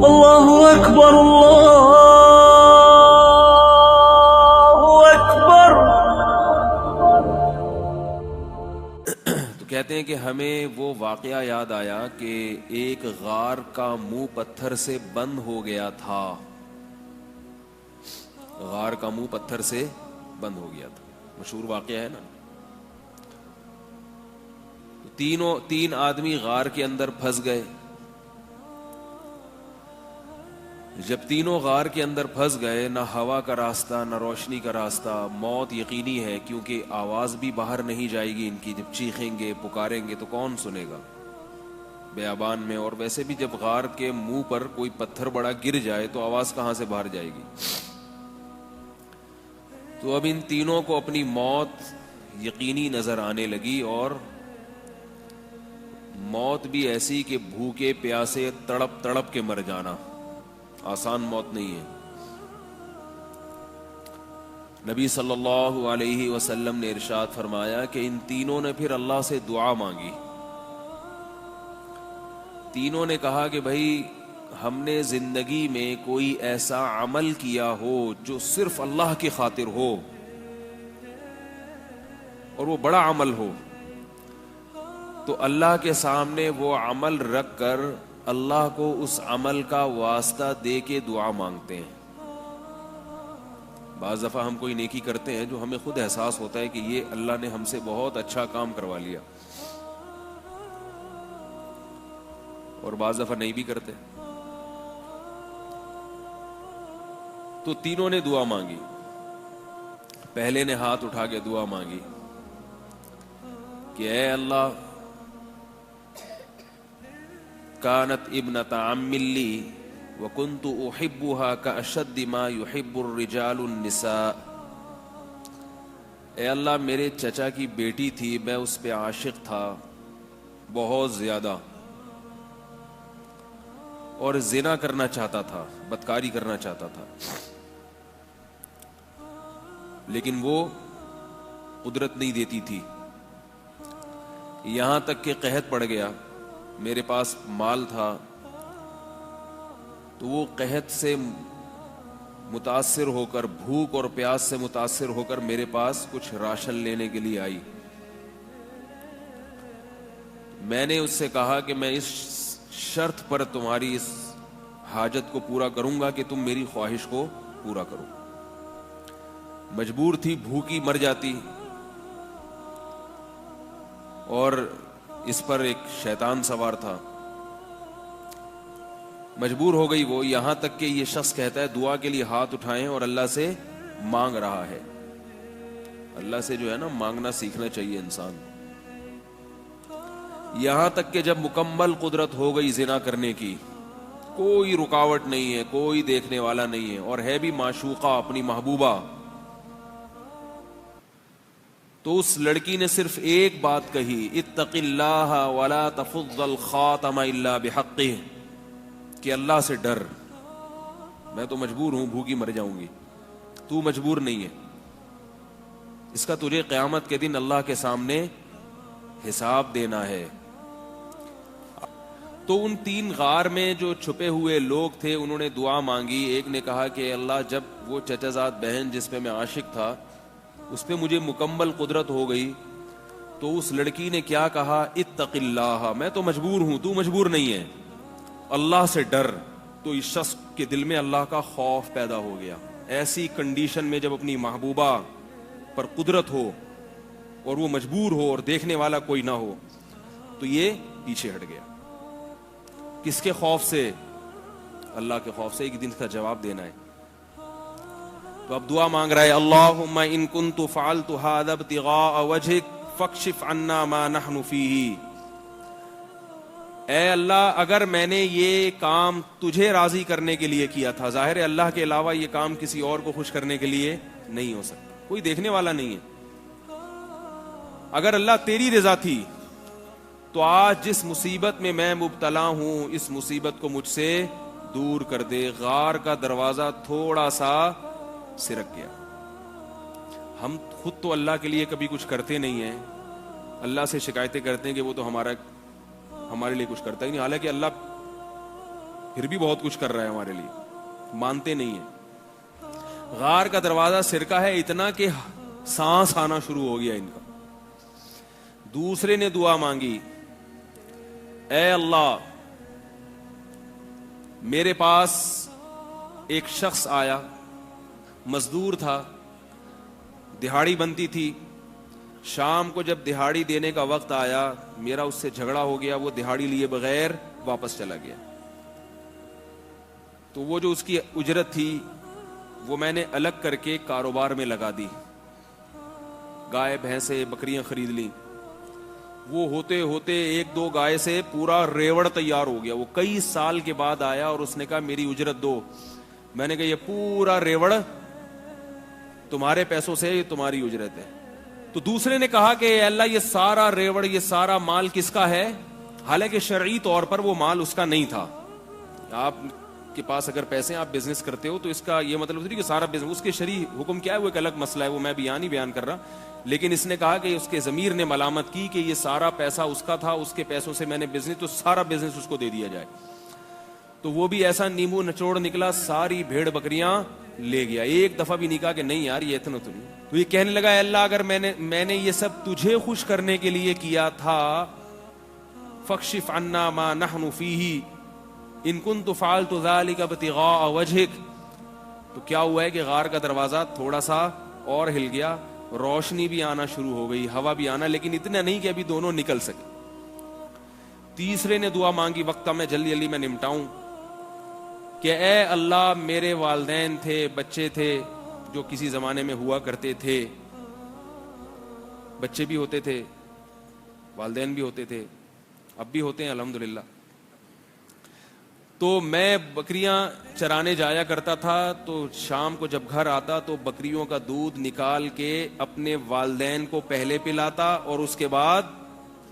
اللہ اکبر اللہ اکبر۔ تو کہتے ہیں کہ ہمیں وہ واقعہ یاد آیا کہ ایک غار کا منہ پتھر سے بند ہو گیا تھا، غار کا منہ پتھر سے بند ہو گیا تھا، مشہور واقعہ ہے نا۔ تین آدمی غار کے اندر پھنس گئے۔ جب تینوں غار کے اندر پھنس گئے، نہ ہوا کا راستہ نہ روشنی کا راستہ، موت یقینی ہے کیونکہ آواز بھی باہر نہیں جائے گی ان کی، جب چیخیں گے پکاریں گے تو کون سنے گا بیابان میں، اور ویسے بھی جب غار کے منہ پر کوئی پتھر بڑا گر جائے تو آواز کہاں سے باہر جائے گی۔ تو اب ان تینوں کو اپنی موت یقینی نظر آنے لگی، اور موت بھی ایسی کہ بھوکے پیاسے تڑپ تڑپ کے مر جانا، آسان موت نہیں ہے۔ نبی صلی اللہ علیہ وسلم نے ارشاد فرمایا کہ ان تینوں نے پھر اللہ سے دعا مانگی۔ تینوں نے کہا کہ بھائی ہم نے زندگی میں کوئی ایسا عمل کیا ہو جو صرف اللہ کی خاطر ہو، اور وہ بڑا عمل ہو، تو اللہ کے سامنے وہ عمل رکھ کر اللہ کو اس عمل کا واسطہ دے کے دعا مانگتے ہیں۔ بعض دفعہ ہم کوئی نیکی کرتے ہیں جو ہمیں خود احساس ہوتا ہے کہ یہ اللہ نے ہم سے بہت اچھا کام کروا لیا، اور بعض دفعہ نہیں بھی کرتے۔ تو تینوں نے دعا مانگی۔ پہلے نے ہاتھ اٹھا کے دعا مانگی کہ اے اللہ، کانت ابنت عم لی وکنت احبها کاشد ما یحب الرجال النساء، اے اللہ میرے چچا کی بیٹی تھی، میں اس پہ عاشق تھا بہت زیادہ، اور زنا کرنا چاہتا تھا، بدکاری کرنا چاہتا تھا، لیکن وہ قدرت نہیں دیتی تھی، یہاں تک کہ قحط پڑ گیا، میرے پاس مال تھا، تو وہ قحط سے متاثر ہو کر، بھوک اور پیاس سے متاثر ہو کر میرے پاس کچھ راشن لینے کے لیے آئی۔ میں نے اس سے کہا کہ میں اس شرط پر تمہاری اس حاجت کو پورا کروں گا کہ تم میری خواہش کو پورا کرو۔ مجبور تھی، بھوکی مر جاتی، اور اس پر ایک شیطان سوار تھا، مجبور ہو گئی وہ، یہاں تک کہ یہ شخص کہتا ہے دعا کے لیے ہاتھ اٹھائیں اور اللہ سے مانگ رہا ہے۔ اللہ سے جو ہے نا مانگنا سیکھنا چاہیے انسان۔ یہاں تک کہ جب مکمل قدرت ہو گئی زنا کرنے کی، کوئی رکاوٹ نہیں ہے، کوئی دیکھنے والا نہیں ہے، اور ہے بھی معشوقہ اپنی محبوبہ، تو اس لڑکی نے صرف ایک بات کہی، اتق اللہ ولا تفض الخاتم الا بحقہ، کہ اللہ سے ڈر، میں تو مجبور ہوں، بھوکی مر جاؤں گی، تو مجبور نہیں ہے، اس کا تجھے قیامت کے دن اللہ کے سامنے حساب دینا ہے۔ تو ان تین غار میں جو چھپے ہوئے لوگ تھے انہوں نے دعا مانگی۔ ایک نے کہا کہ اللہ، جب وہ چچا زاد بہن جس پہ میں عاشق تھا اس پہ مجھے مکمل قدرت ہو گئی، تو اس لڑکی نے کیا کہا، اتق اللہ، میں تو مجبور ہوں، تو مجبور نہیں ہے، اللہ سے ڈر۔ تو اس شخص کے دل میں اللہ کا خوف پیدا ہو گیا۔ ایسی کنڈیشن میں جب اپنی محبوبہ پر قدرت ہو اور وہ مجبور ہو اور دیکھنے والا کوئی نہ ہو، تو یہ پیچھے ہٹ گیا۔ کس کے خوف سے؟ اللہ کے خوف سے۔ ایک دن کا جواب دینا ہے۔ تو اب دعا مانگ رہا ہے، اللہم ان کنت فعلت ھذا ابتغاء وجہک فاکشف عنا ما نحن فیہ، اے اللہ اگر میں نے یہ کام تجھے راضی کرنے کے لیے کیا تھا، ظاہر ہے اللہ کے علاوہ یہ کام کسی اور کو خوش کرنے کے لیے نہیں ہو سکتا، کوئی دیکھنے والا نہیں ہے، اگر اللہ تیری رضا تھی تو آج جس مصیبت میں میں مبتلا ہوں اس مصیبت کو مجھ سے دور کر دے۔ غار کا دروازہ تھوڑا سا سرک گیا۔ ہم خود تو اللہ کے لیے کبھی کچھ کرتے نہیں ہیں، اللہ سے شکایتیں کرتے ہیں کہ وہ تو ہمارے لیے کچھ کرتا ہی نہیں، حالانکہ اللہ پھر بھی بہت کچھ کر رہا ہے ہمارے لیے, مانتے نہیں ہیں. غار کا دروازہ سرکہ ہے اتنا کہ سانس آنا شروع ہو گیا ان کا. دوسرے نے دعا مانگی, اے اللہ میرے پاس ایک شخص آیا, مزدور تھا, دہاڑی بنتی تھی, شام کو جب دہاڑی دینے کا وقت آیا میرا اس سے جھگڑا ہو گیا, وہ دہاڑی لیے بغیر واپس چلا گیا. تو وہ جو اس کی اجرت تھی وہ میں نے الگ کر کے کاروبار میں لگا دی, گائے بھینسیں بکریاں خرید لی. وہ ہوتے ہوتے ایک دو گائے سے پورا ریوڑ تیار ہو گیا. وہ کئی سال کے بعد آیا اور اس نے کہا میری اجرت دو. میں نے کہا یہ پورا ریوڑ تمہارے پیسوں سے, یہ تمہاری اجرت ہے. تو دوسرے نے کہا کہ اے اللہ یہ سارا ریوڑ, یہ سارا مال کس کا ہے؟ حالانکہ شرعی طور پر وہ مال اس کا نہیں تھا. آپ کے پاس اگر پیسے آپ بزنس کرتے ہو تو اس کا یہ مطلب نہیں کہ سارا بزنس, اس کے شرعی حکم کیا ہے وہ ایک الگ مسئلہ ہے, وہ میں بیان کر رہا. لیکن اس نے کہا کہ اس کے ضمیر نے ملامت کی کہ یہ سارا پیسہ اس کا تھا, اس کے پیسوں سے میں نے بزنس, تو سارا بزنس اس کو دے دیا جائے. تو وہ بھی ایسا نیمبو نچوڑ نکلا, ساری بھیڑ بکریاں لے گیا. ایک دفعہ بھی نہیں کہا کہ نہیں یار یہ اتنا تو نہیں. تو یہ کہنے لگا اے اللہ اگر میں نے یہ سب تجھے خوش کرنے کے لیے کیا تھا, فاکشف عنا ما نحن فیہ ان کنت فعلت ذلک ابتغاء وجہک. تو کیا ہوا ہے کہ غار کا دروازہ تھوڑا سا اور ہل گیا, روشنی بھی آنا شروع ہو گئی, ہوا بھی آنا, لیکن اتنا نہیں کہ ابھی دونوں نکل سکے. تیسرے نے دعا مانگی, وقت میں جلدی میں نمٹاؤں, کہ اے اللہ میرے والدین تھے, بچے تھے جو کسی زمانے میں ہوا کرتے تھے, بچے بھی ہوتے تھے, والدین بھی ہوتے تھے, اب بھی ہوتے ہیں الحمدللہ. تو میں بکریاں چرانے جایا کرتا تھا, تو شام کو جب گھر آتا تو بکریوں کا دودھ نکال کے اپنے والدین کو پہلے پلاتا اور اس کے بعد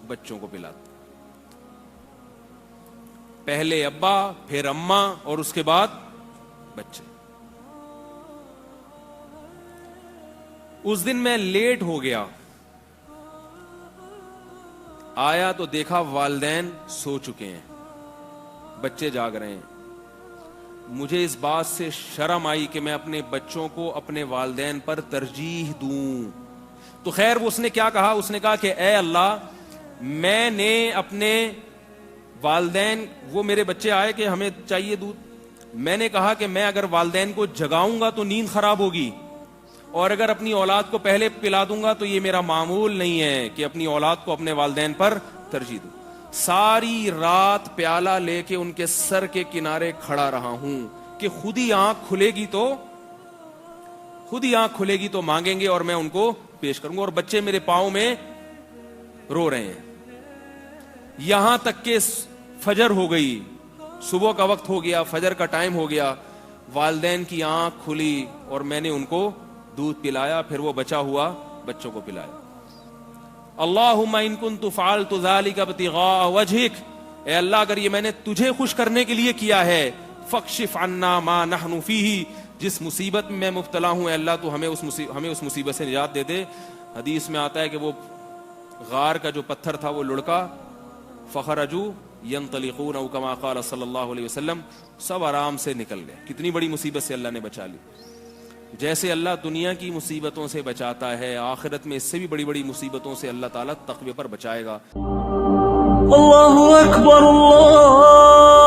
بچوں کو پلاتا. پہلے ابا, پھر اماں, اور اس کے بعد بچے. اس دن میں لیٹ ہو گیا, آیا تو دیکھا والدین سو چکے ہیں, بچے جاگ رہے ہیں. مجھے اس بات سے شرم آئی کہ میں اپنے بچوں کو اپنے والدین پر ترجیح دوں. تو خیر وہ اس نے کیا کہا, اس نے کہا کہ اے اللہ میں نے اپنے والدین, وہ میرے بچے آئے کہ ہمیں چاہیے دودھ, میں نے کہا کہ میں اگر والدین کو جگاؤں گا تو نیند خراب ہوگی, اور اگر اپنی اولاد کو پہلے پلا دوں گا تو یہ میرا معمول نہیں ہے کہ اپنی اولاد کو اپنے والدین پر ترجیح دوں. ساری رات پیالہ لے کے ان کے سر کے کنارے کھڑا رہا ہوں کہ خود ہی آنکھ کھلے گی تو مانگیں گے اور میں ان کو پیش کروں گا. اور بچے میرے پاؤں میں رو رہے ہیں, یہاں تک کہ فجر ہو گئی, صبح کا وقت ہو گیا, فجر کا ٹائم ہو گیا, والدین کی آنکھ کھلی اور میں نے ان کو دودھ پلایا, پھر وہ بچا ہوا بچوں کو پلایا. اللہم ان کنت فعلت ذلک ابتغاء وجہک, اے اللہ اگر یہ میں نے تجھے خوش کرنے کے لیے کیا ہے, فاکشف عنا ما نحن فیہ, جس مصیبت میں مبتلا ہوں اے اللہ تو ہمیں اس مصیبت سے نجات دے دے. حدیث میں آتا ہے کہ وہ غار کا جو پتھر تھا وہ لڑکا, فخرجوا ينطلقون او كما قال صلی اللہ علیہ وسلم, سب آرام سے نکل گئے. کتنی بڑی مصیبت سے اللہ نے بچا لی. جیسے اللہ دنیا کی مصیبتوں سے بچاتا ہے, آخرت میں اس سے بھی بڑی بڑی مصیبتوں سے اللہ تعالیٰ تقوی پر بچائے گا. اللہ اکبر اللہ